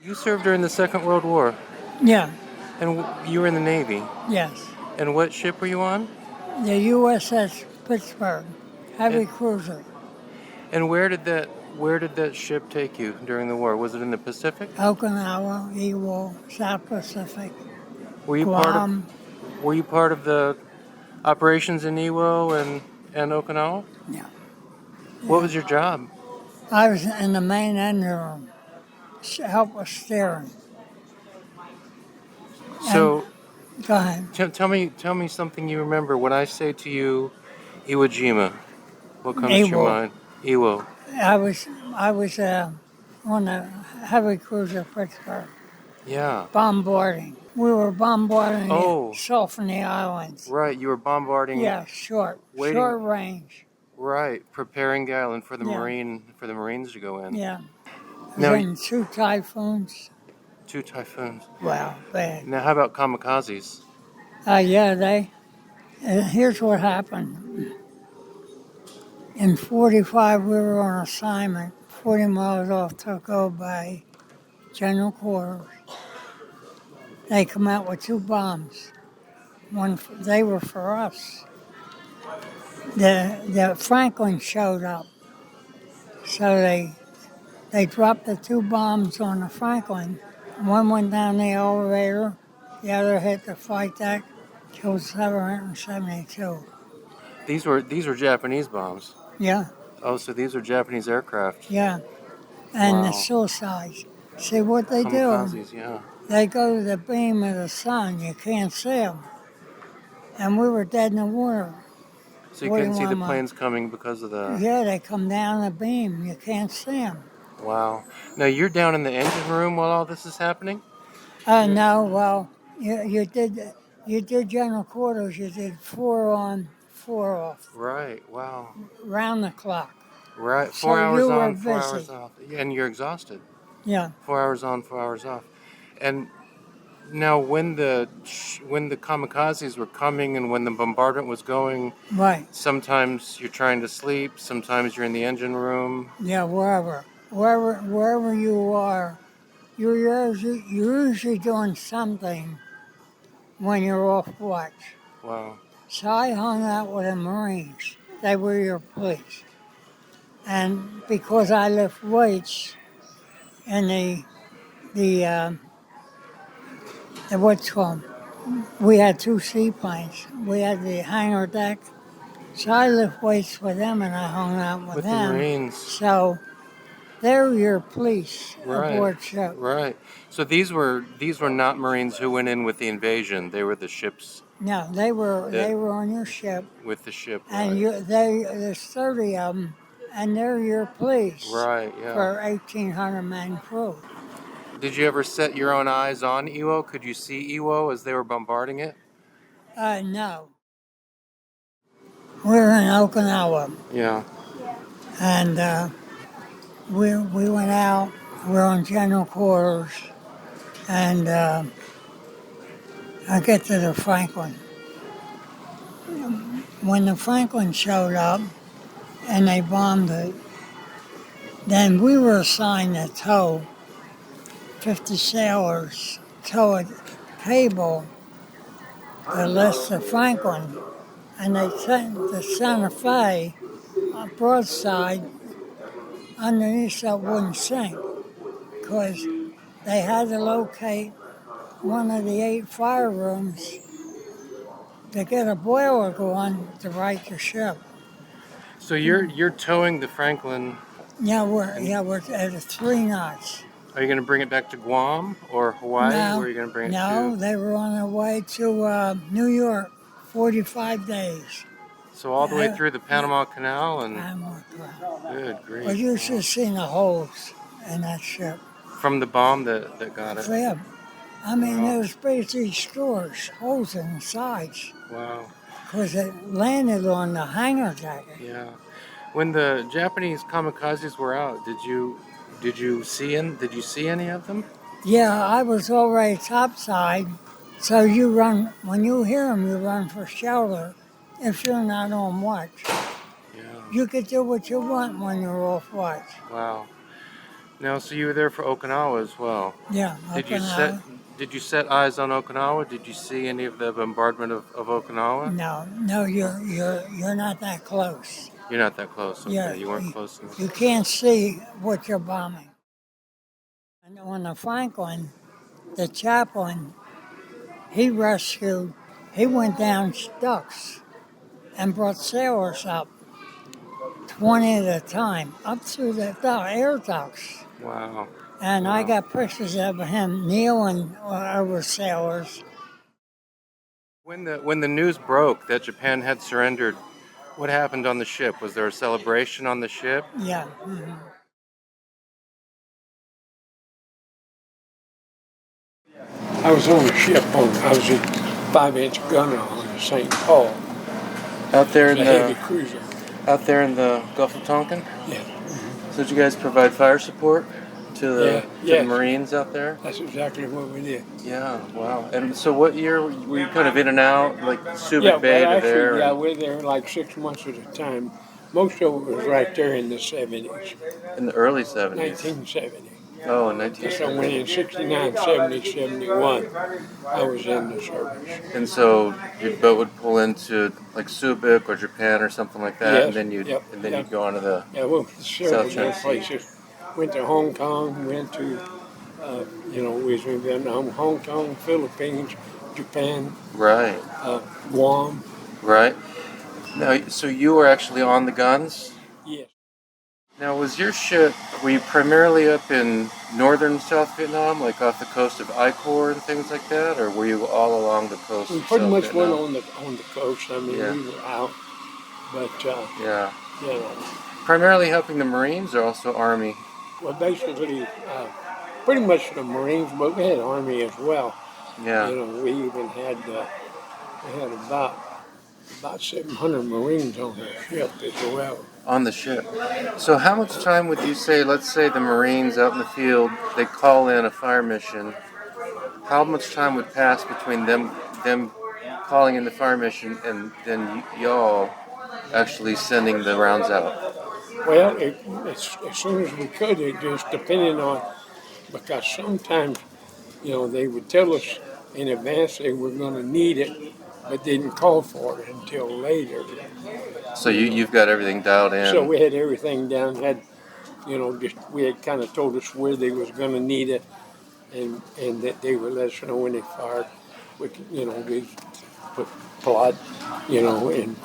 You served during the Second World War, Yeah, and you were in the Navy. yes. And what ship were you on? The USS Pittsburgh, heavy And, cruiser. and where did that ship take you during the war? Was it in the Pacific? Okinawa, Iwo, South Pacific, Were you part of Guam. Were you part of the operations in Iwo and Okinawa? Yeah, What yeah. was your job? I was in the main engine room, help with steering. And So go ahead. tell me something you remember. When I say to you, Iwo Jima, what comes to your Iwo. mind? Iwo. I was on the heavy cruiser Pittsburgh, Yeah. bombarding. We were bombarding the Oh, Sulphony Islands. right. You were bombarding, Yeah, short waiting. range. Right, preparing the island for the Yeah, Marines to go in. yeah. I was Now, in 2 typhoons. two typhoons. Wow, bad. Now, how about kamikazes? Yeah, here's what happened. In 45, we were on assignment 40 miles off Tucko Bay, General Quarters. They come out with 2 bombs. They were for us. The Franklin showed up, so they dropped the 2 bombs on the Franklin. One went down the elevator, the other hit the flight deck, killed 772. These were Japanese bombs. Yeah, Oh, so these are Japanese aircraft. yeah. And the Wow. suicides. See what they do? Kamikazes, yeah. They go to the beam of the sun. You can't see them. And we were dead in the water. So you couldn't see the 41 miles. planes coming because of the. Yeah, they come down the beam. You can't see them. Wow. Now you're down in the engine room while all this is happening? No, well, you did general quarters. You did 4 on, 4 off, Right. Wow. round the clock. Right. So 4 hours you were on, 4 hours busy. off, and you're exhausted. Yeah, 4 hours on, 4 hours off, and now when the kamikazes were coming and when the bombardment was going, right. sometimes you're trying to sleep, sometimes you're in the engine room. Yeah, wherever you are, you're usually doing something when you're off watch. Wow. So I hung out with the Marines. They were your police. And because I lift weights in the what's called, we had 2 seaplanes. We had the hangar deck. So I lift weights with them and I hung out with With the them. Marines. So they're your police Right. aboard ship. Right. So these were not Marines who went in with the invasion. They were the ships No, they were on your ship, with the ship. and there's 30 of them, and they're your police Right. Yeah. for 1,800 man crew. Did you ever set your own eyes on Iwo? Could you see Iwo as they were bombarding it? No, we're in Okinawa, Yeah. and we went out. We're on general quarters, and I get to the Franklin. When the Franklin showed up and they bombed it, then we were assigned to tow 50 sailors, tow a cable that lifts the Franklin, and they sent the Santa Fe broadside underneath so it wouldn't sink, because they had to locate one of the 8 fire rooms to get a boiler going to right the ship. So you're towing the Franklin. Yeah, we're at 3 knots. Are you going to bring it back to Guam or Hawaii? No, Where are you going to bring it no, to? they were on their way to New York, 45 days. So all the way through the Panama Canal and good But grief. you should have seen the holes in that ship. From the bomb that got it. Yeah. I mean, Wow. there was basically scores, holes in the sides, Wow. because it landed on the hangar deck. Yeah. When the Japanese kamikazes were out, did you see any of them? Yeah, I was already topside, so you run, when you hear them, you run for shelter if you're not on watch. Yeah. You could do what you want when you're off watch. Wow. Now, so you were there for Okinawa as well. Yeah, Did you set Okinawa. Did you set eyes on Okinawa? Did you see any of the bombardment of Okinawa? No, no, you're not that close. You're not that close. Yeah, Okay, you weren't close enough. you can't see what you're bombing. And on the Franklin, the chaplain, he rescued, he went down ducks and brought sailors up 20 at a time up through the air ducts. Wow. And I Wow. got pictures of him kneeling over sailors. When the news broke that Japan had surrendered, what happened on the ship? Was there a celebration on the ship? Yeah. Mhm. I was on a ship I was a 5-inch gunner on the St. Paul. Out there It was a heavy cruiser. out there in the Gulf of Tonkin. Yeah, So did you guys provide fire support to the yes. Marines out there? that's exactly what we did. Yeah. Wow. And so what year were you kind of in and out, like Subic Yeah, Bay but to actually, there? yeah, we were there like 6 months at a time. Most of it was right there in the 70s, In the early 70s. 1970. Oh, in So when 1970. in 69, 70, 71, I was in the service. And so your boat would pull into like Subic or Japan or something like that, Yes, and then yep, you'd go on to the. Yeah, well, several South China different Sea. places. Went to Hong Kong, went to, we was in Vietnam, Hong Kong, Philippines, Japan, Right. Guam. Right. Now, so you were actually on the guns. Yes. Now, were you primarily up in northern South Vietnam, like off the coast of I Corps and things like that, or were you all along the coast We of pretty South much Vietnam? went on the coast. I mean, Yeah. we were out, but Yeah. you know, Primarily helping the Marines or also Army? well, basically, pretty much the Marines, but we had Army as well. Yeah. You know, we even had we had about 700 Marines on the ship as well. On the ship. So how much time would you say, let's say the Marines out in the field, they call in a fire mission, how much time would pass between them calling in the fire mission and then y'all actually sending the rounds out? Well, as soon as we could, it just depended on, because sometimes, they would tell us in advance they were going to need it, but didn't call for it until later. So you've got everything dialed in. So we had everything down, we had kind of told us where they was going to need it, and that they would let us know when they fired. We put plot, and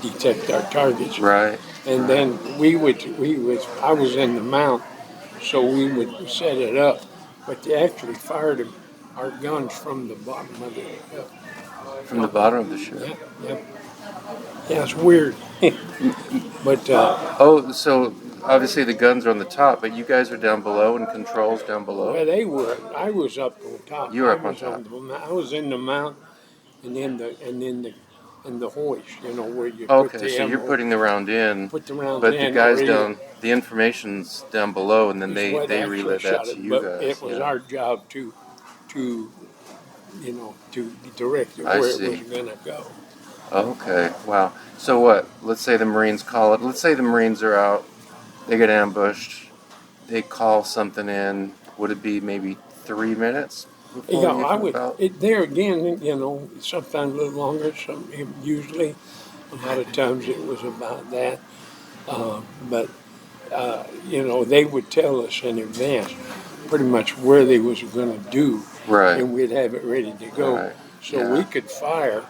detect our targets. Right. And then I was in the mount, so we would set it up, but they actually fired our guns from the bottom of the ship. From the bottom of the ship. Yeah. Yeah, it's weird. But Oh, so obviously the guns are on the top, but you guys are down below and controls down below? well, they were. I was up on top. You were up I on was top. I was in the mount, and then the hoist. Where you put Okay, the so you're ammo, putting the round in, put the rounds but in. the guys or down, the information's down below, and then is what they actually relay that shot to it, you but guys. it was yeah. our job to to direct it I where see. it was going to go. Okay, wow. So what? Let's say the Marines call it. Let's say the Marines are out, they get ambushed, they call something in. Would it be maybe 3 minutes before Yeah, you I can would. out? There again, sometimes a little longer. Usually, a lot of times it was about that. But they would tell us in advance pretty much where they was going to do, Right. and we'd have it ready to go, Right. so Yeah. we could fire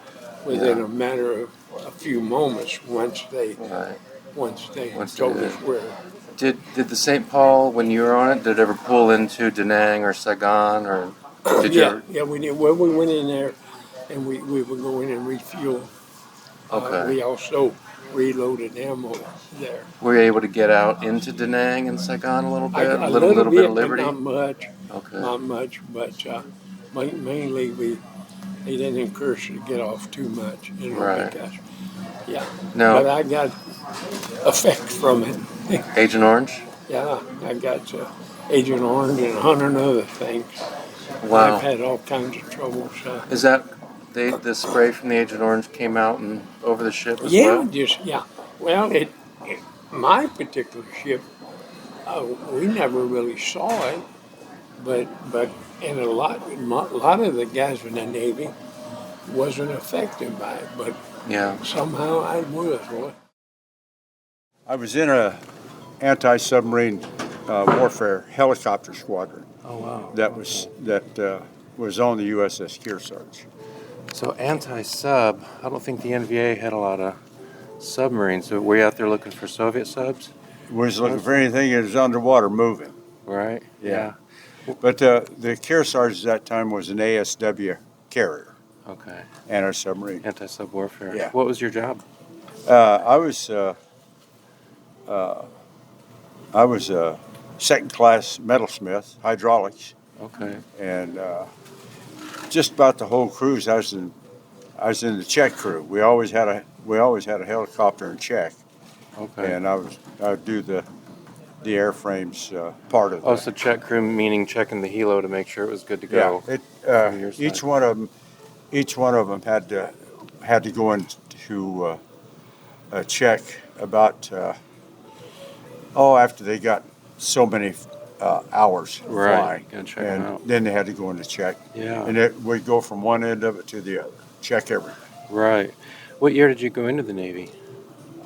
within Yeah. a matter of a few moments once they Right. once they Once they told did. us where. Did the St. Paul, when you were on it, did it ever pull into Da Nang or Saigon, or did you? Yeah, we did. Well, we went in there, and we would go in and refuel. Okay. We also reloaded ammo there. Were you able to get out into Da Nang and Saigon a little bit? A little bit of but liberty? not much. Okay. Not much, but mainly they didn't encourage you to get off too much, Right. because, yeah. Now, But I got effect from it. Agent Orange? Yeah, I got Agent Orange and 100 other things. Wow. I've had all kinds of trouble. So. Is that the spray from the Agent Orange came out and over the ship as Yeah, well? just yeah. Well, my particular ship, We never really saw it, but and a lot of the guys in the Navy wasn't affected by it, but Yeah. somehow I was. Well, I was in a anti-submarine warfare helicopter squadron Oh wow. that was on the USS Kearsarge. So anti-sub. I don't think the NVA had a lot of submarines. So were you out there looking for Soviet subs? We was looking for anything that was underwater moving. Right. Yeah. But the Kearsarge at that time was an ASW carrier, Okay. anti-submarine. Anti-sub warfare. Yeah. What was your job? I was a second-class metalsmith, hydraulics, Okay. and just about the whole cruise. I was in the check crew. We always had a helicopter in check, Okay. and I would do the airframes part of Oh, it. so check crew meaning checking the helo to make sure it was good to Yeah, go. from your each side. one of them had to go into a check about after they got so many hours Right. flying, Gotta check 'em and out. then they had to go into check, Yeah. and we'd go from one end of it to the other, check everything. Right. What year did you go into the Navy?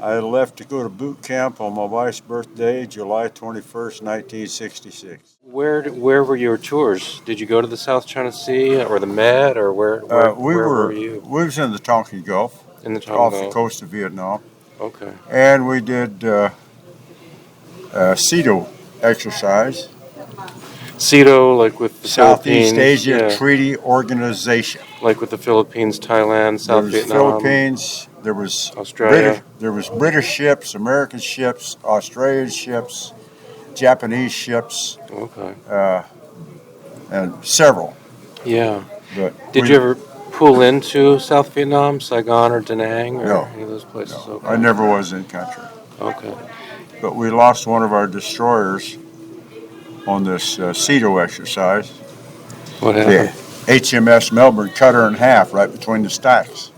I left to go to boot camp on my wife's birthday, July 21st, 1966. Where were your tours? Did you go to the South China Sea or the Med or where were you? We was in the Tonkin Gulf, In the Tonga off the Gulf? coast of Vietnam, Okay. and we did CETO exercise, CETO, like with the Southeast Philippines, Asia yeah, Treaty Organization. like with the Philippines, Thailand, There South was Vietnam, Philippines, there was Australia. British ships, American ships, Australian ships, Japanese ships, Okay. and several. Yeah. But Did you ever pull into South Vietnam, Saigon or Da Nang or No. any of those places? No, Okay. I never was in country. Okay. But we lost one of our destroyers on this CETO exercise. What The happened? HMS Melbourne cut her in half right between the stacks.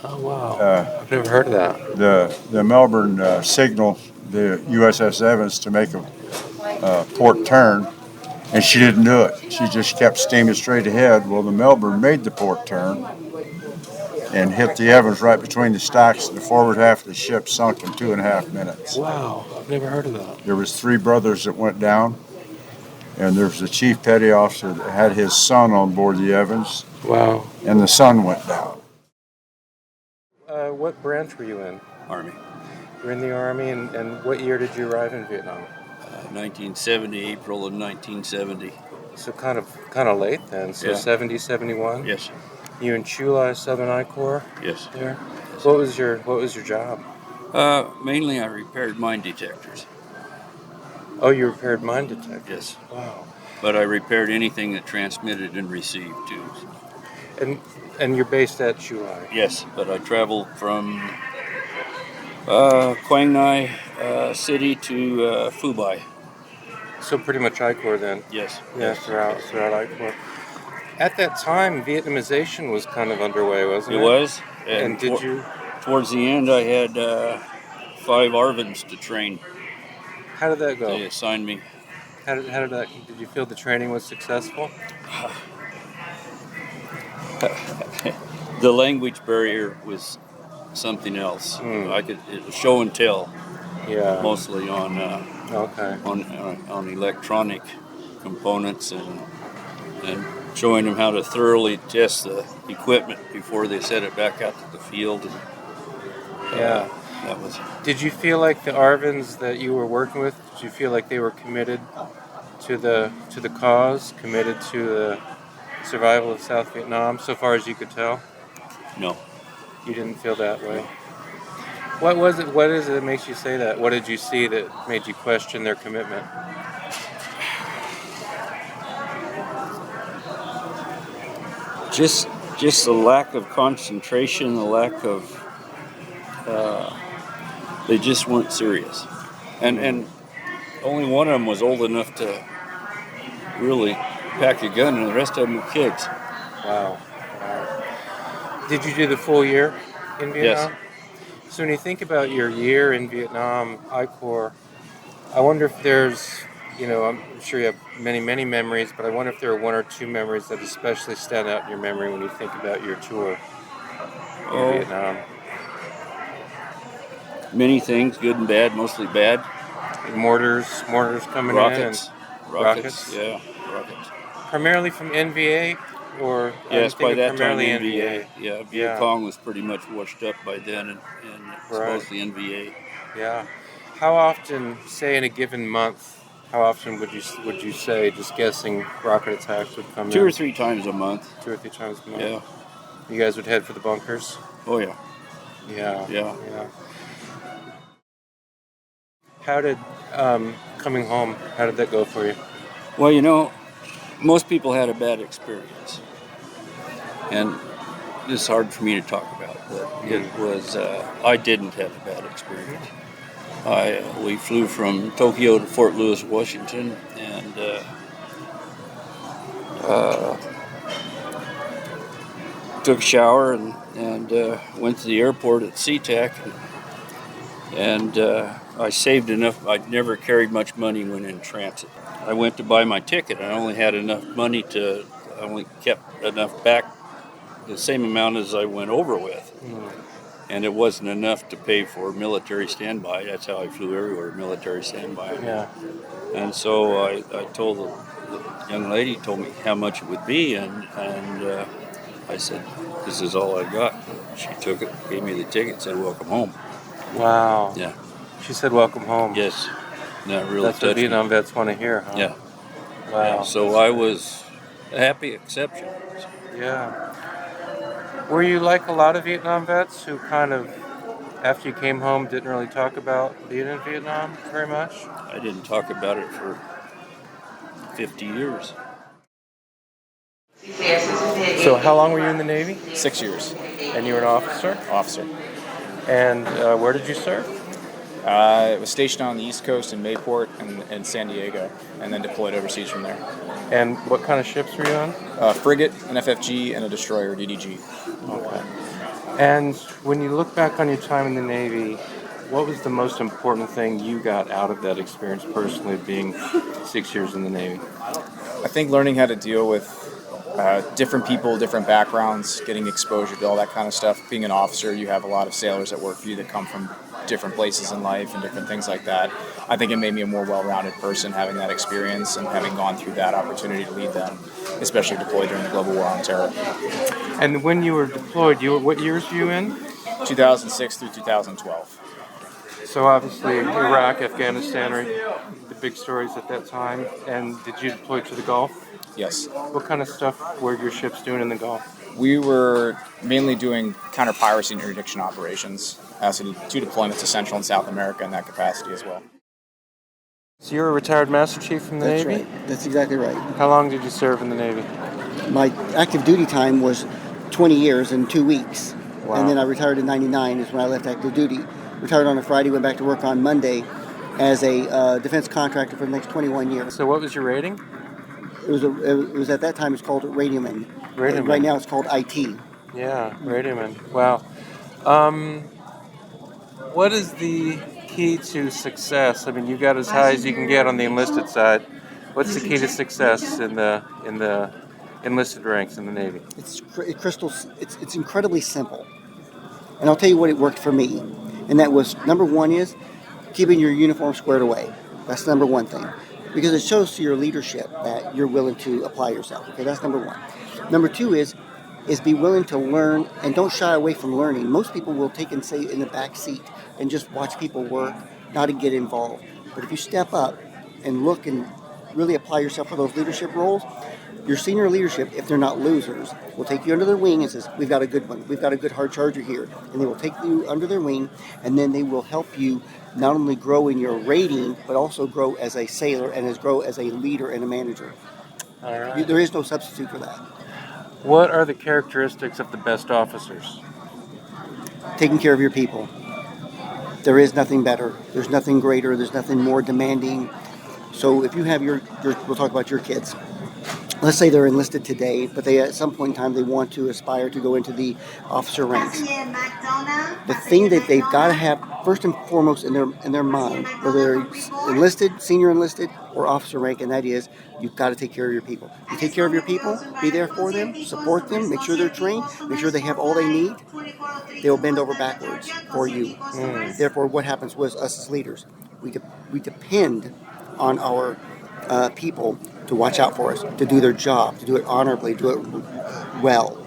Oh wow. Uh, I've never heard of that. the Melbourne signaled the USS Evans to make a port turn, and she didn't do it. She just kept steaming straight ahead. Well, the Melbourne made the port turn and hit the Evans right between the stacks. The forward half of the ship sunk in 2.5 minutes. Wow. I've never heard of that. There was 3 brothers that went down, and there was a chief petty officer that had his son on board the Evans, Wow. and the son went down. What branch were you in? Army. You were in the Army, and what year did you arrive in Vietnam? 1970, April of 1970. So kind of late then. So Yeah. 70, 71? Yes, You in Chulai Southern I Corps yes. there? What was your job? Mainly I repaired mine detectors. Oh, you repaired mine detectors. Yes, Wow. but I repaired anything that transmitted and received too. And you're based at Chulai. Yes, but I traveled from Quang Ngai City to Phu Bai. So pretty much I Corps then. Yes. Yeah, throughout I Corps. At that time, Vietnamization was kind of underway, wasn't it? It was. And did you? Towards the end, I had 5 ARVNs to train. How did that go? They assigned me. How did that? Did you feel the training was successful? The language barrier was something else. It was show and tell, Yeah. mostly on Okay. on electronic components and showing them how to thoroughly test the equipment before they set it back out to the field. And, Yeah. that was. Did you feel like the ARVNs that you were working with? Did you feel like they were committed to the cause, committed to the survival of South Vietnam, so far as you could tell? No. You didn't feel that way. What was it? What is it that makes you say that? What did you see that made you question their commitment? Just the lack of concentration, the lack of they just weren't serious, and only one of them was old enough to really pack a gun, and the rest of them were kids. Wow. Did you do the full year in Vietnam? So when you think about your year in Vietnam, I Corps, I wonder if there's I'm sure you have many, many memories, but I wonder if there are one or two memories that especially stand out in your memory when you think about your tour in Oh, Vietnam. many things, good and bad, mostly bad. Mortars coming Rockets. in and Rockets, yeah, rockets. primarily from NVA, or I'm Yes, by thinking that time primarily NVA. NVA. Yeah, Viet Yeah, Cong was pretty much washed up by then, and it's right. mostly NVA. Yeah. How often, say in a given month, how often would you say, just guessing, rocket attacks would come Two or in? three times a month. 2 or 3 times a month. Yeah. You guys would head for the bunkers. Oh yeah. Yeah. Yeah. Yeah. How did coming home? How did that go for you? Well, most people had a bad experience, and this is hard for me to talk about, but it was. I didn't have a bad experience. We flew from Tokyo to Fort Lewis, Washington, and took a shower and went to the airport at SeaTac, and I saved enough. I'd never carried much money when in transit. I went to buy my ticket. I only had enough money I only kept enough back, the same amount as I went over with. And it wasn't enough to pay for military standby. That's how I flew everywhere, military standby. Yeah. And so I told the young lady, told me how much it would be, and I said, this is all I got. She took it, gave me the ticket, said, welcome home. Wow. Yeah. She said, "Welcome home." Yes. That really That's what touched me. Vietnam vets want to hear, huh? Yeah. Wow. Yeah. So I was a happy exception. Yeah. Were you like a lot of Vietnam vets who kind of, after you came home, didn't really talk about being in Vietnam very much? I didn't talk about it for 50 years. So how long were you in the Navy? 6 years, And you were an officer? officer. And where did you serve? I was stationed on the East Coast in Mayport and San Diego, and then deployed overseas from there. And what kind of ships were you on? A frigate, an FFG, and a destroyer, DDG. Okay. And when you look back on your time in the Navy, what was the most important thing you got out of that experience personally, being 6 years in the Navy? I think learning how to deal with different people, different backgrounds, getting exposure to all that kind of stuff. Being an officer, you have a lot of sailors that work for you that come from different places in life and different things like that. I think it made me a more well-rounded person having that experience and having gone through that opportunity to lead them, especially deployed during the global war on terror. And when you were deployed, what years were you in? 2006 through 2012. So obviously Iraq, Afghanistan are the big stories at that time. And did you deploy to the Gulf? Yes. What kind of stuff were your ships doing in the Gulf? We were mainly doing counter-piracy and interdiction operations, as in 2 deployments to Central and South America in that capacity as well. So you're a retired Master Chief from the That's Navy? right. That's exactly right. How long did you serve in the Navy? My active duty time was 20 years and 2 weeks. Wow. And then I retired in 99 is when I left active duty. Retired on a Friday, went back to work on Monday as a defense contractor for the next 21 years. So what was your rating? It was at that time it's called Radioman. Radioman. Right now it's called IT. Yeah, Radioman. Wow. What is the key to success? I mean, you got as high as you can get on the enlisted side. What's the key to success in the enlisted ranks in the Navy? It's incredibly simple. And I'll tell you what it worked for me. And that was, number one is keeping your uniform squared away. That's number one thing. Because it shows to your leadership that you're willing to apply yourself. Okay, that's number one. Number two is be willing to learn and don't shy away from learning. Most people will take and say in the back seat and just watch people work, not to get involved. But if you step up and look and really apply yourself for those leadership roles, your senior leadership, if they're not losers, will take you under their wing and says, we've got a good one. We've got a good hard charger here. And they will take you under their wing, and then they will help you not only grow in your rating, but also grow as a sailor and grow as a leader and a manager. All right. There is no substitute for that. What are the characteristics of the best officers? Taking care of your people. There is nothing better. There's nothing greater. There's nothing more demanding. So if you have we'll talk about your kids. let's say they're enlisted today, but they at some point in time they want to aspire to go into the officer ranks. The thing that they've got to have first and foremost in their mind, whether they're enlisted, senior enlisted, or officer rank, and that is you've got to take care of your people. You take care of your people, be there for them, support them, make sure they're trained, make sure they have all they need. They will bend over backwards for you. Therefore, what happens with us as leaders? We depend on our people to watch out for us, to do their job, to do it honorably, do it well,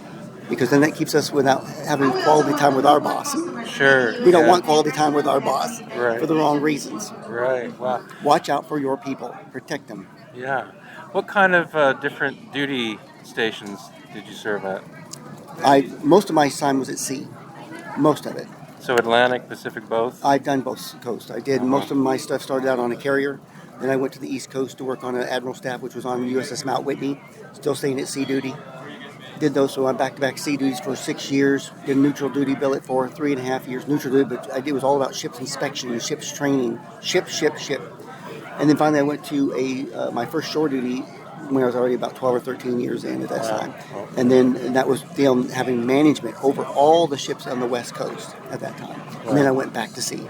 because then that keeps us without having quality time with our boss. Sure. We don't want quality time with our boss Right. for the wrong reasons. Right. Wow. Watch out for your people, protect them. Yeah. What kind of different duty stations did you serve at? Most of my time was at sea, most of it. So Atlantic, Pacific, both? I've done both coasts. I did most of my stuff started out on a carrier. Then I went to the East Coast to work on an admiral staff, which was on USS Mount Whitney, still staying at sea duty. Did those, so I'm back-to-back sea duties for 6 years. Did neutral duty billet for 3.5 years. Neutral duty, but I did was all about ships inspection and ships training. Ship. And then finally I went to my first shore duty when I was already about 12 or 13 years in at that time. And then that was having management over all the ships on the West Coast at that time. And then I went back to sea.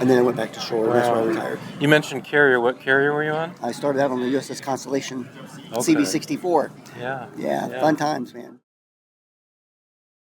And then I went back to shore, and that's where I retired. You mentioned carrier. What carrier were you on? I started out on the USS Constellation, Okay. CB-64. Yeah. Yeah, fun times, man.